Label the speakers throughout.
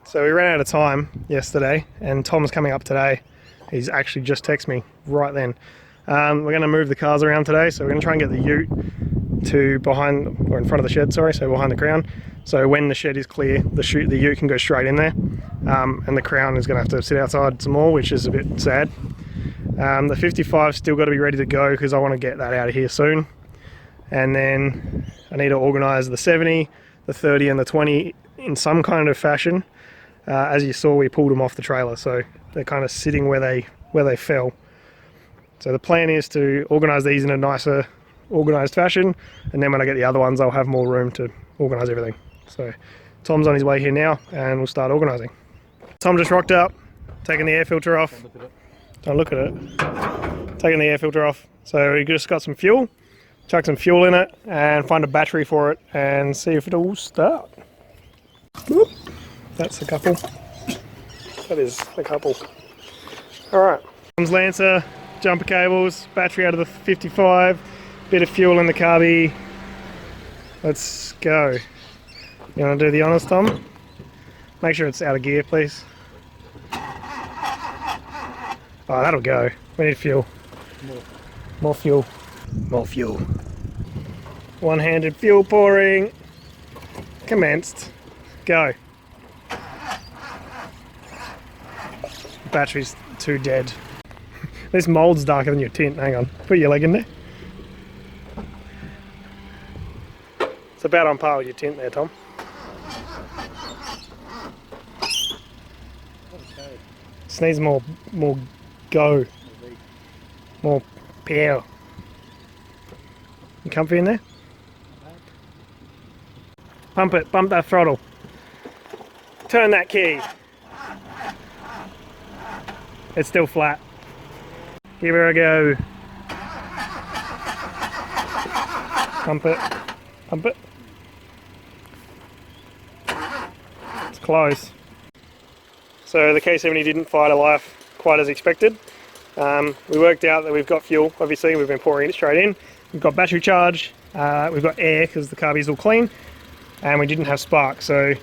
Speaker 1: So we ran out of time yesterday and Tom's coming up today. He's actually just texted me right then. We're going to move the cars around today, so we're going to try and get the ute to behind, or in front of the shed, sorry, so behind the crown. So when the shed is clear, the ute can go straight in there, and the crown is going to have to sit outside some more, which is a bit sad. The 55's still got to be ready to go because I want to get that out of here soon. And then I need to organise the 70, the 30 and the 20 in some kind of fashion. As you saw, we pulled them off the trailer, so they're kind of sitting where they fell. So the plan is to organise these in a nicer organised fashion, and then when I get the other ones I'll have more room to organise everything. So Tom's on his way here now and we'll start organising. Tom just rocked up, taking the air filter off. Don't look at it. Taking the air filter off. So we just got some fuel, chuck some fuel in it and find a battery for it and see if it'll start. Whoop. That's a couple. That is a couple. Alright. Tom's Lancer, jumper cables, battery out of the 55, bit of fuel in the carby. Let's go. You want to do the honours, Tom? Make sure it's out of gear, please. Oh, that'll go. We need fuel. More fuel. More fuel. One-handed fuel pouring. Commenced. Go. Battery's too dead. This mould's darker than your tint. Hang on. Put your leg in there. It's about on par with your tint there, Tom. Just needs more go. More power. You comfy in there? Pump it, bump that throttle. Turn that key. It's still flat. Give her a go. Pump it, pump it. It's close. So the K70 didn't fight a life quite as expected. We worked out that we've got fuel, obviously, we've been pouring it straight in. We've got battery charge, we've got air because the carby's all clean, and we didn't have spark. So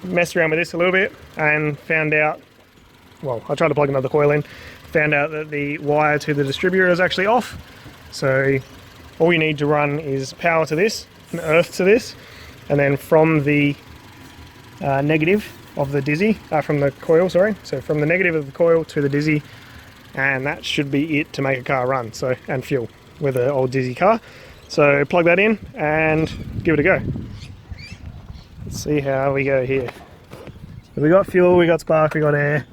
Speaker 1: messed around with this a little bit and found out, well, I tried to plug another coil in, found out that the wire to the distributor is actually off. So all you need to run is power to this and earth to this, and then from the negative of the dizzy, from the coil, sorry. So from the negative of the coil to the dizzy, and that should be it to make a car run, so, and fuel with an old dizzy car. So plug that in and give it a go. Let's see how we go here. So we got fuel, we got spark, we got air.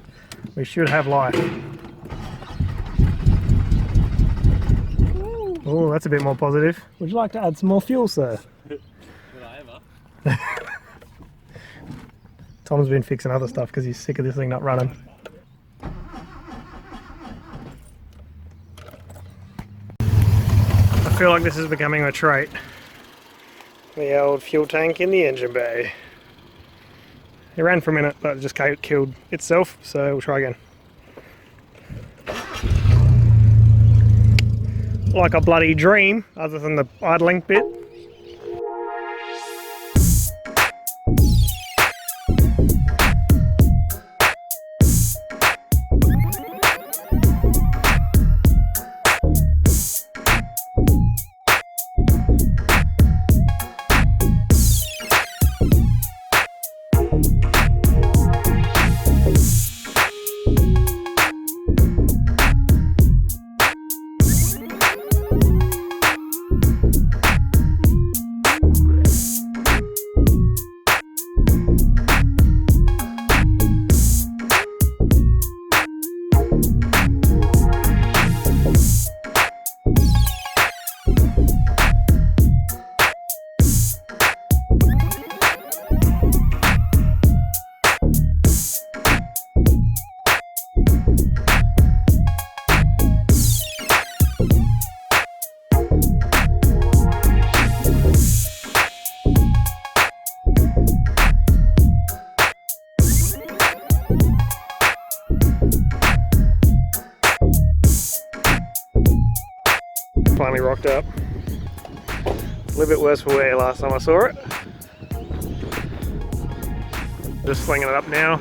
Speaker 1: We should have life. Oh, that's a bit more positive. Would you like to add some more fuel, sir?
Speaker 2: Would I ever?
Speaker 1: Tom's been fixing other stuff because he's sick of this thing not running. I feel like this is becoming a trait. The old fuel tank in the engine bay. It ran for a minute, but it just killed itself, so we'll try again. Like a bloody dream, other than the idling bit. Finally rocked up. A little bit worse for wear last time I saw it. Just slinging it up now.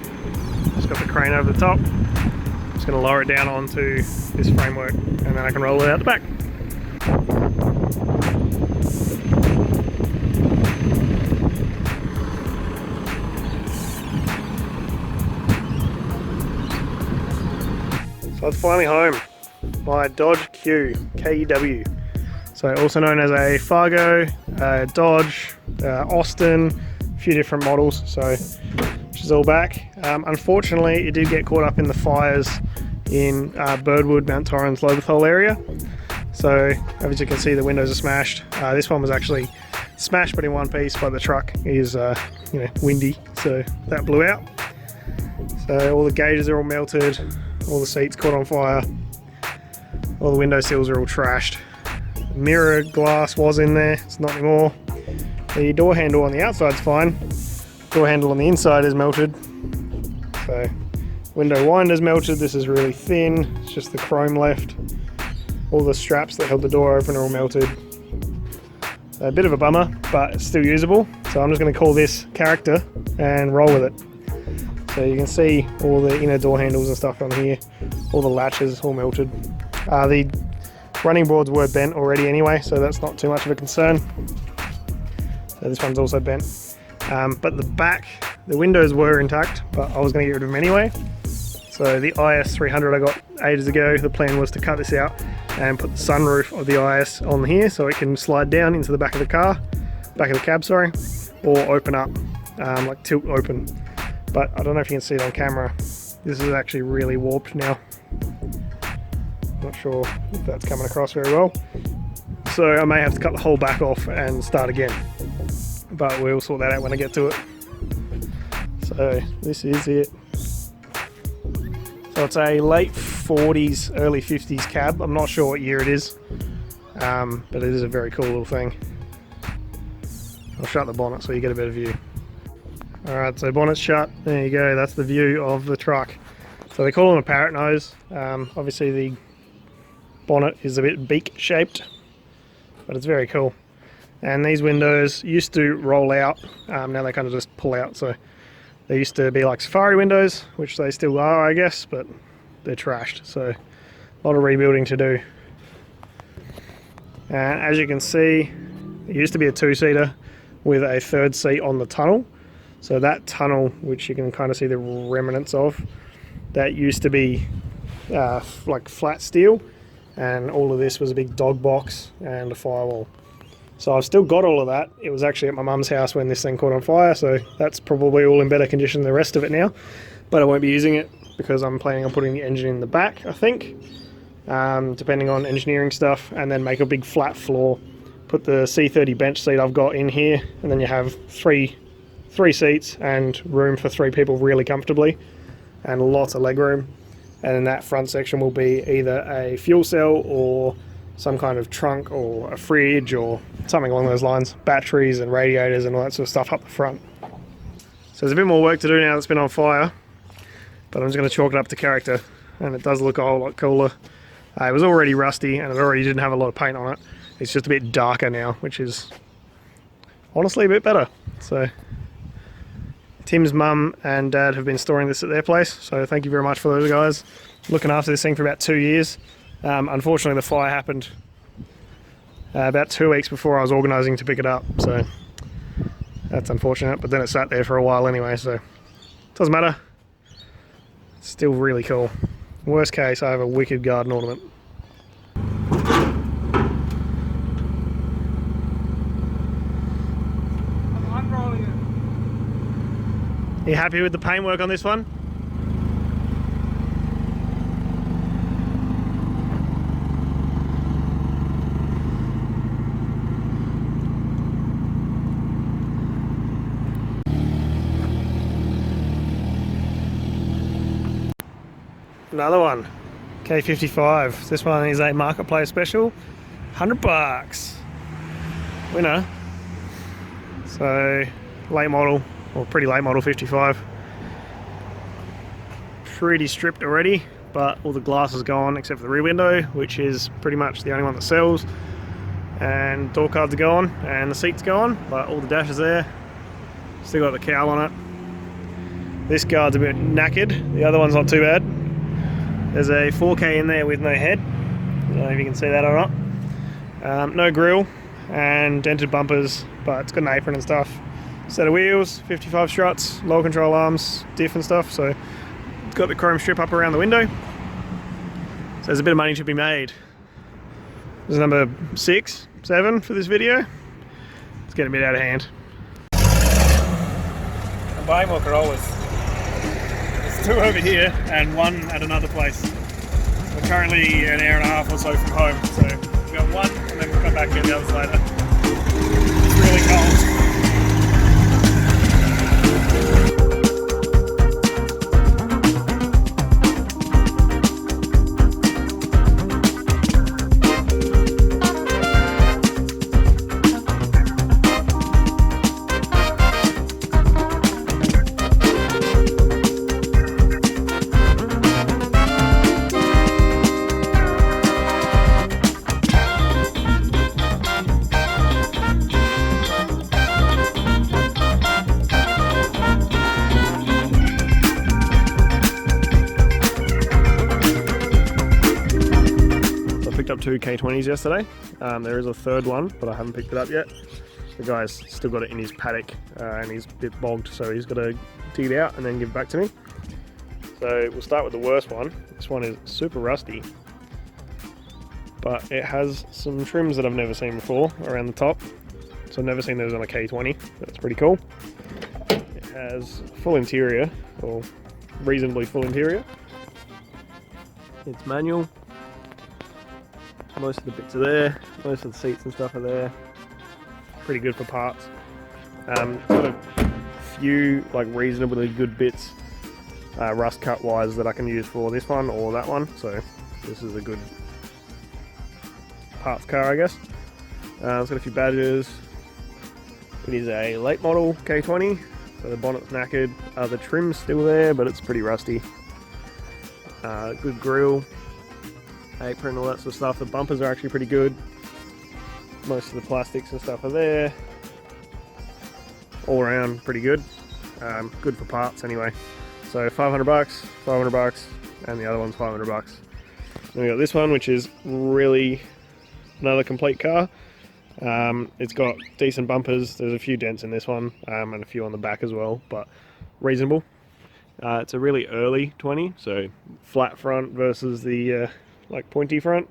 Speaker 1: Just got the crane over the top. Just going to lower it down onto this framework and then I can roll it out the back. So it's finally home. My Dodge Q KEW. So also known as a Fargo, Dodge, Austin, a few different models. So which is all back. Unfortunately, it did get caught up in the fires in Birdwood, Mount Torrens, Loberthal area. So as you can see, the windows are smashed. This one was actually smashed but in one piece, but the truck is windy, so that blew out. So all the gauges are all melted, all the seats caught on fire, all the window sills are all trashed. Mirror glass was in there, it's not anymore. The door handle on the outside's fine. Door handle on the inside is melted. So window winder's melted, this is really thin, it's just the chrome left. All the straps that held the door open are all melted. A bit of a bummer, but it's still usable. So I'm just going to call this character and roll with it. So you can see all the inner door handles and stuff on here, all the latches all melted. The running boards were bent already anyway, so that's not too much of a concern. So this one's also bent. But the back, the windows were intact, but I was going to get rid of them anyway. So the IS 300 I got ages ago, the plan was to cut this out and put the sunroof of the IS on here so it can slide down into the back of the car, back of the cab, sorry, or open up, like tilt open. But I don't know if you can see it on camera. This is actually really warped now. Not sure if that's coming across very well. So I may have to cut the whole back off and start again. But we'll sort that out when I get to it. So this is it. So it's a late 40s, early 50s cab. I'm not sure what year it is, but it is a very cool little thing. I'll shut the bonnet so you get a better view. Alright, so bonnet's shut. There you go, that's the view of the truck. So they call them a parrot nose. Obviously the bonnet is a bit beak shaped, but it's very cool. And these windows used to roll out, now they kind of just pull out. So they used to be like safari windows, which they still are, I guess, but they're trashed. So a lot of rebuilding to do. And as you can see, it used to be a two-seater with a third seat on the tunnel. So that tunnel, which you can kind of see the remnants of, that used to be like flat steel, and all of this was a big dog box and a firewall. So I've still got all of that. It was actually at my mum's house when this thing caught on fire, so that's probably all in better condition than the rest of it now. But I won't be using it because I'm planning on putting the engine in the back, I think, depending on engineering stuff, and then make a big flat floor. Put the C30 bench seat I've got in here, and then you have three seats and room for 3 people really comfortably, and lots of leg room. And then that front section will be either a fuel cell or some kind of trunk or a fridge or something along those lines. Batteries and radiators and all that sort of stuff up the front. So there's a bit more work to do now that's been on fire, but I'm just going to chalk it up to character, and it does look a whole lot cooler. It was already rusty and it already didn't have a lot of paint on it. It's just a bit darker now, which is honestly a bit better. So Tim's mum and dad have been storing this at their place, so thank you very much for those guys. Looking after this thing for about 2 years. Unfortunately the fire happened about 2 weeks before I was organising to pick it up, so that's unfortunate, but then it sat there for a while anyway, so it doesn't matter. It's still really cool. Worst case, I have a wicked garden ornament.
Speaker 2: I'm rolling it.
Speaker 1: You happy with the paintwork on this one? Another one, K55. This one is a marketplace special, $100. Winner. So late model, or pretty late model 55. Pretty stripped already, but all the glass is gone except for the rear window, which is pretty much the only one that sells. And door cards are gone, and the seat's gone, but all the dash is there. Still got the cowl on it. This guard's a bit knackered, the other one's not too bad. There's a 4K in there with no head. I don't know if you can see that or not. No grille and dented bumpers, but it's got an apron and stuff. Set of wheels, 55 struts, lower control arms, diff and stuff. So it's got the chrome strip up around the window. So there's a bit of money to be made. This is number 6, 7 for this video. It's getting a bit out of hand. I'm buying more Corollas. There's 2 over here and 1 at another place. We're currently an hour and a half or so from home, so we've got 1 and then we'll come back in the other side. It's really cold. Up 2 K20s yesterday. There is a third one, but I haven't picked it up yet. The guy's still got it in his paddock and he's a bit bogged, so he's got to dig it out and then give it back to me. So we'll start with the worst one. This one is super rusty, but it has some trims that I've never seen before around the top. So I've never seen those on a K20. That's pretty cool. It has full interior, or reasonably full interior. It's manual. Most of the bits are there, most of the seats and stuff are there. Pretty good for parts. Got a few like reasonably good bits rust cut wise that I can use for this one or that one, so this is a good parts car, I guess. It's got a few badges. It is a late model K20, so the bonnet's knackered. The trim's still there, but it's pretty rusty. Good grille, apron, all that sort of stuff. The bumpers are actually pretty good. Most of the plastics and stuff are there. All around pretty good. Good for parts anyway. So 500 bucks, 500 bucks, and the other one's 500 bucks. Then we got this one, which is really another complete car. It's got decent bumpers. There's a few dents in this one, and a few on the back as well, but reasonable. It's a really early 20, so flat front versus the like pointy front.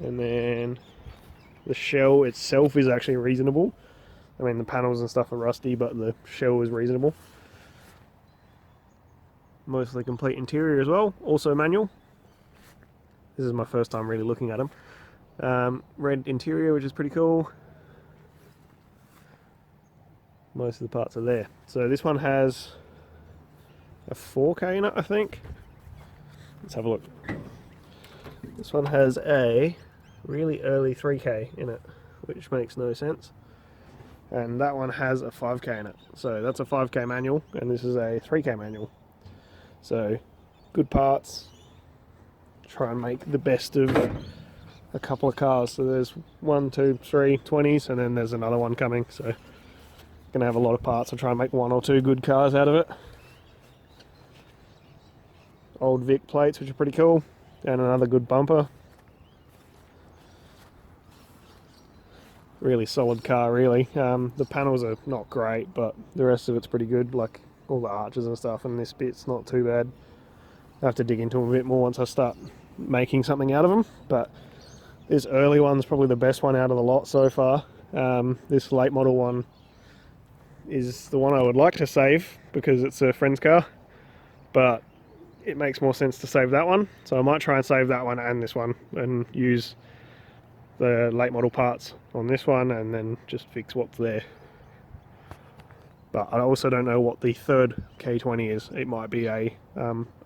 Speaker 1: And then the shell itself is actually reasonable. I mean, the panels and stuff are rusty, but the shell is reasonable. Mostly complete interior as well, also manual. This is my first time really looking at them. Red interior, which is pretty cool. Most of the parts are there. So this one has a 4K in it, I think. Let's have a look. This one has a really early 3K in it, which makes no sense. And that one has a 5K in it. So that's a 5K manual, and this is a 3K manual. So good parts. Try and make the best of a couple of cars. So there's 1, 2, 3 20s, and then there's another one coming. So gonna have a lot of parts. I'll try and make 1 or 2 good cars out of it. Old Vic plates, which are pretty cool, and another good bumper. Really solid car, really. The panels are not great, but the rest of it's pretty good, like all the arches and stuff, and this bit's not too bad. I have to dig into them a bit more once I start making something out of them, but this early one's probably the best one out of the lot so far. This late model one is the one I would like to save because it's a friend's car, but it makes more sense to save that one, so I might try and save that one and this one and use the late model parts on this one and then just fix what's there. But I also don't know what the third K20 is. It might be a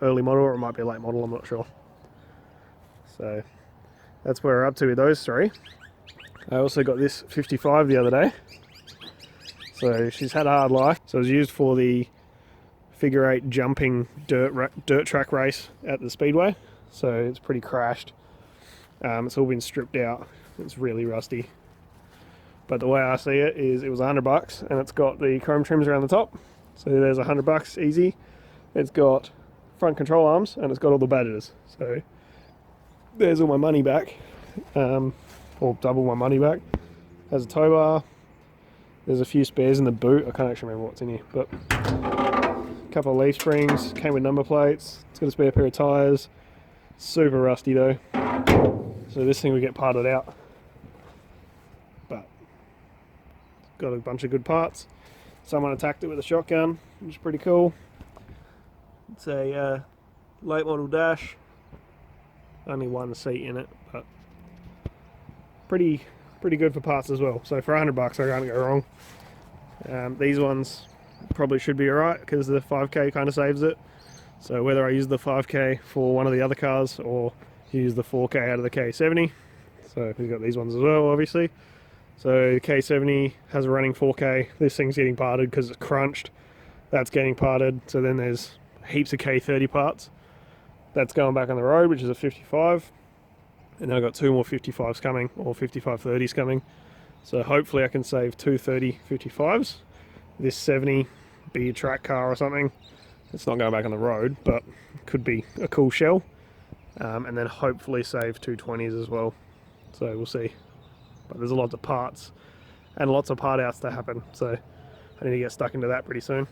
Speaker 1: early model or it might be a late model, I'm not sure. So that's where we're up to with those 3. I also got this 55 the other day. So she's had a hard life. So it was used for the figure 8 jumping dirt track race at the speedway. So it's pretty crashed. It's all been stripped out. It's really rusty. But the way I see it is it was 100 bucks and it's got the chrome trims around the top. So there's $100 easy. It's got front control arms and it's got all the badges. So there's all my money back, or double my money back. Has a tow bar. There's a few spares in the boot. I can't actually remember what's in here, but a couple of leaf springs. Came with number plates. It's got a spare pair of tires. Super rusty though. So this thing would get parted out, but got a bunch of good parts. Someone attacked it with a shotgun, which is pretty cool. It's a late model dash. Only one seat in it, but pretty good for parts as well. So for $100, I can't go wrong. These ones probably should be alright because the 5K kind of saves it. So whether I use the 5K for one of the other cars or use the 4K out of the K70. So we've got these ones as well, obviously. So the K70 has a running 4K. This thing's getting parted because it's crunched. That's getting parted. So then there's heaps of K30 parts. That's going back on the road, which is a 55. And then I've got 2 more 55s coming, or 5530s coming. So hopefully I can save 2 30-55s. This 70 be a track car or something. It's not going back on the road, but it could be a cool shell. And then hopefully save 2 20s as well. So we'll see. But there's a lot of parts and lots of part outs to happen. So I need to get stuck into that pretty soon.